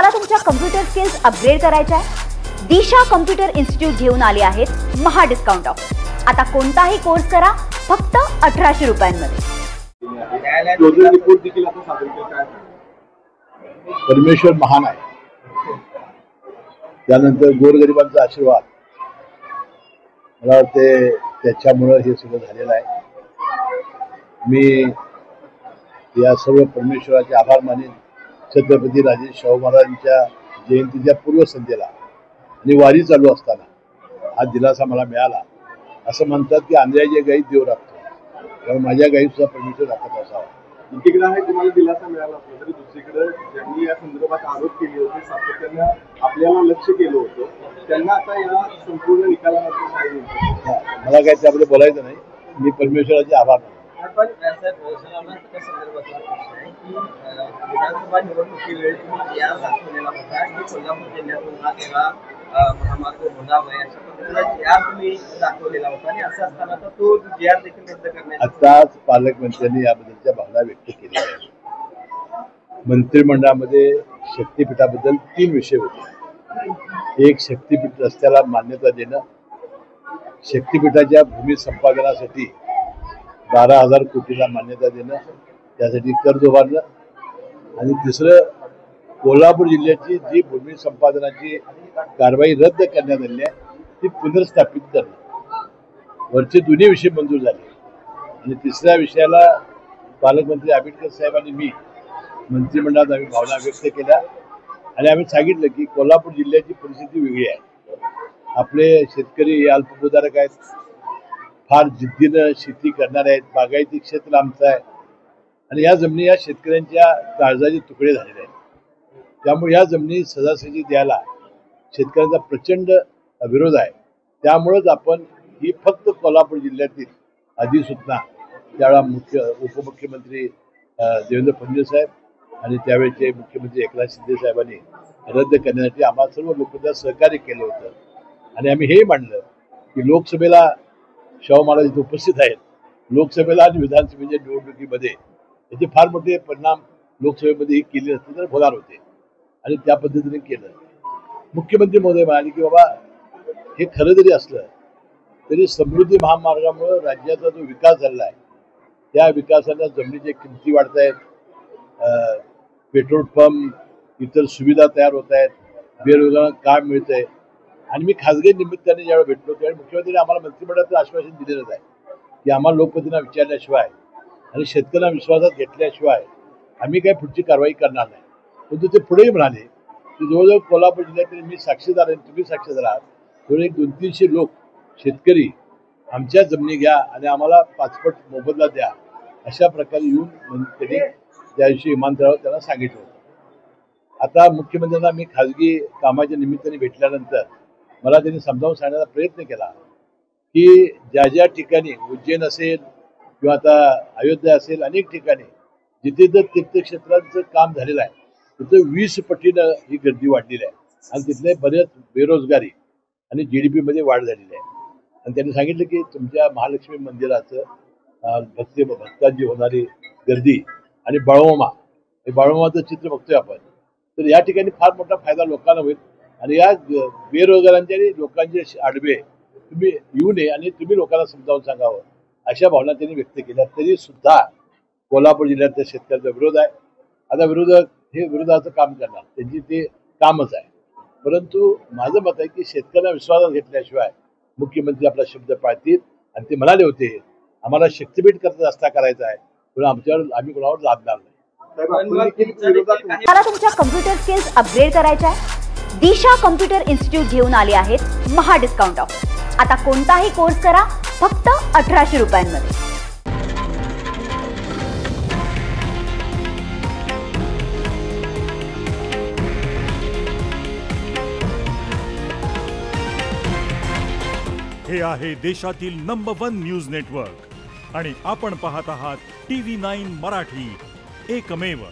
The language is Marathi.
तुम्हाला तुमच्या कम्प्युटर स्किल्स अपग्रेड करायच्या आहे? दिशा कम्प्युटर इन्स्टिट्यूट घेऊन आले आहेत महा डिस्काउंट ऑफर। आता कोणताही कोर्स करा फक्त 1800 रुपयांमध्ये। परमेश्वर महान आहे, त्यानंतर गोरगरिबांचा आशीर्वाद, मला वाटते त्याच्यामुळे हे सगळं झालेलं आहे। मी या सर्व परमेश्वराचे आभार मानेन। छत्रपती राजे शाहू महाराजांच्या जयंतीच्या पूर्वसंध्येला आणि वारी चालू असताना हा दिलासा मला मिळाला। असं म्हणतात की आंधळ्याच्या गायीत देव राखतो, कारण माझ्या गायीत सुद्धा परमेश्वर राखत असावा। एकीकडे आहे तुम्हाला दिलासा मिळाला असला तरी दुसरीकडे ज्यांनी या संदर्भात आरोप केले होते, सातत्याने आपल्याला लक्ष केलं होतं, त्यांना आता या संपूर्ण निकालाबद्दल काय म्हणतात? मला काय त्यामध्ये बोलायचं नाही। मी परमेश्वराचे आभार मानतो। पण त्या संदर्भातला प्रश्न आहे की विधानसभा निवडणुकीवेळी तुम्ही या दाखवलेला होता की कोल्हापूर जिल्ह्यातून हा तेव्हा महामार्ग होणार नाही, अशा पद्धतीने या तुम्ही दाखवलेला होता आणि असं असताना तो जिआर देखील रद्द करण्यात आताच पालकमंत्र्यांनी याबद्दलच्या भावना व्यक्त केल्या आहेत। मंत्रिमंडळामध्ये शक्तीपीठाबद्दल 3 विषय होते। एक, शक्तीपीठ रस्त्याला मान्यता देणं, शक्तीपीठाच्या भूमी संपादनासाठी 12,000 कोटीला मान्यता देणं, त्यासाठी कर्ज उभारणं, आणि तिसरं, कोल्हापूर जिल्ह्याची जी भूमी संपादनाची कारवाई रद्द करण्यात आली आहे ती पुनर्स्थापित करणं। वरचे दोन्ही विषय मंजूर झाले आणि तिसऱ्या विषयाला पालकमंत्री आंबेडकर साहेब आणि मी मंत्रिमंडळात आम्ही भावना व्यक्त केल्या आणि आम्ही सांगितलं की कोल्हापूर जिल्ह्याची परिस्थिती वेगळी आहे। आपले शेतकरी हे अल्पभूधारक आहेत, फार जिद्दीनं शेती करणारे आहेत, बागायती क्षेत्र आमचं आहे आणि या जमिनी या शेतकऱ्यांच्या काळजाचे तुकडे झालेले आहेत। त्यामुळे या जमिनी सहजासहजी द्यायला शेतकऱ्यांचा प्रचंड विरोध आहे। त्यामुळेच आपण ही फक्त कोल्हापूर जिल्ह्यातील अधिसूचना त्यावेळेला उपमुख्यमंत्री देवेंद्र फडणवीस साहेब आणि त्यावेळेचे मुख्यमंत्री एकनाथ शिंदे साहेबांनी रद्द करण्यासाठी आम्हाला सर्व लोकांना सहकार्य केलं होतं आणि आम्ही हेही मांडलं की लोकसभेला शाहू महाराज इथे उपस्थित आहेत, लोकसभेला आणि विधानसभेच्या निवडणुकीमध्ये याचे फार मोठे परिणाम लोकसभेमध्ये केले असते तर होणार होते आणि त्या पद्धतीने केलं। मुख्यमंत्री महोदय म्हणाले की बाबा हे खरं जरी असलं तरी समृद्धी महामार्गामुळे राज्याचा जो विकास झालेला आहे त्या विकासाला जमिनीच्या किमती वाढत आहेत, पेट्रोल पंप, इतर सुविधा तयार होत आहेत, बेरोजगारांना काम मिळत आहे। आणि मी खासगी निमित्ताने ज्यावेळी भेटलो त्यावेळी मुख्यमंत्र्यांनी आम्हाला मंत्रिमंडळाचं आश्वासन दिलेलंच आहे की आम्हाला लोकप्रतिनिधींना विचारल्याशिवाय आणि शेतकऱ्यांना विश्वासात घेतल्याशिवाय आम्ही काही पुढची कारवाई करणार नाही। परंतु ते पुढेही म्हणाले की जवळजवळ कोल्हापूर जिल्ह्यातील मी साक्षीदार आहे, तुम्ही साक्षीदार आहात, थोडे 200-300 लोक शेतकरी आमच्या जमिनी घ्या आणि आम्हाला 5 पट मोबदला द्या, अशा प्रकारे येऊन त्यांनी त्या दिवशी विमानतळावर त्यांना सांगितलं होतं। आता मुख्यमंत्र्यांना मी खाजगी कामाच्या निमित्ताने भेटल्यानंतर मला त्यांनी समजावून सांगण्याचा प्रयत्न केला की ज्या ज्या ठिकाणी उज्जैन असेल किंवा आता अयोध्या असेल, अनेक ठिकाणी जिथे जर तीर्थक्षेत्रांचं काम झालेलं आहे तिथं 20 पटीनं ही गर्दी वाढलेली आहे आणि तिथले बरेच बेरोजगारी आणि GDP मध्ये वाढ झालेली आहे। आणि त्यांनी सांगितलं की तुमच्या महालक्ष्मी मंदिराचं भक्तांची होणारी गर्दी आणि बाळूमामाचं चित्र बघतोय आपण, तर या ठिकाणी फार मोठा फायदा लोकांना होईल आणि या बेरोजगारांचे आणि लोकांचे आडवे तुम्ही येऊ नये आणि तुम्ही लोकांना समजावून सांगावं, अशा भावना त्यांनी व्यक्त केल्या। तरी सुद्धा कोल्हापूर जिल्ह्यातल्या शेतकऱ्यांचा विरोध आहे। आता विरोधक हे विरोधाचं काम करणार, त्यांची ते कामच आहे। परंतु माझं मत आहे की शेतकऱ्यांना विश्वासात घेतल्याशिवाय मुख्यमंत्री आपला शब्द पाळतील आणि ते म्हणाले होते आम्हाला शक्तीपीठ करता रस्ता करायचा आहे, पण आम्ही कोणावर लादणार नाही। तुम्हाला तुमच्या कम्प्युटर स्किल्स अपग्रेड करायच्या आहे? दिशा कम्प्युटर इन्स्टिट्यूट घेऊन आले आहेत महा डिस्काउंट ऑफर। आता कोणताही कोर्स करा फक्त 1800 रुपयांमध्ये। हे आहे देशातील नंबर 1 न्यूज नेटवर्क आणि आपण पाहत आहात TV9 मराठी, एकमेव।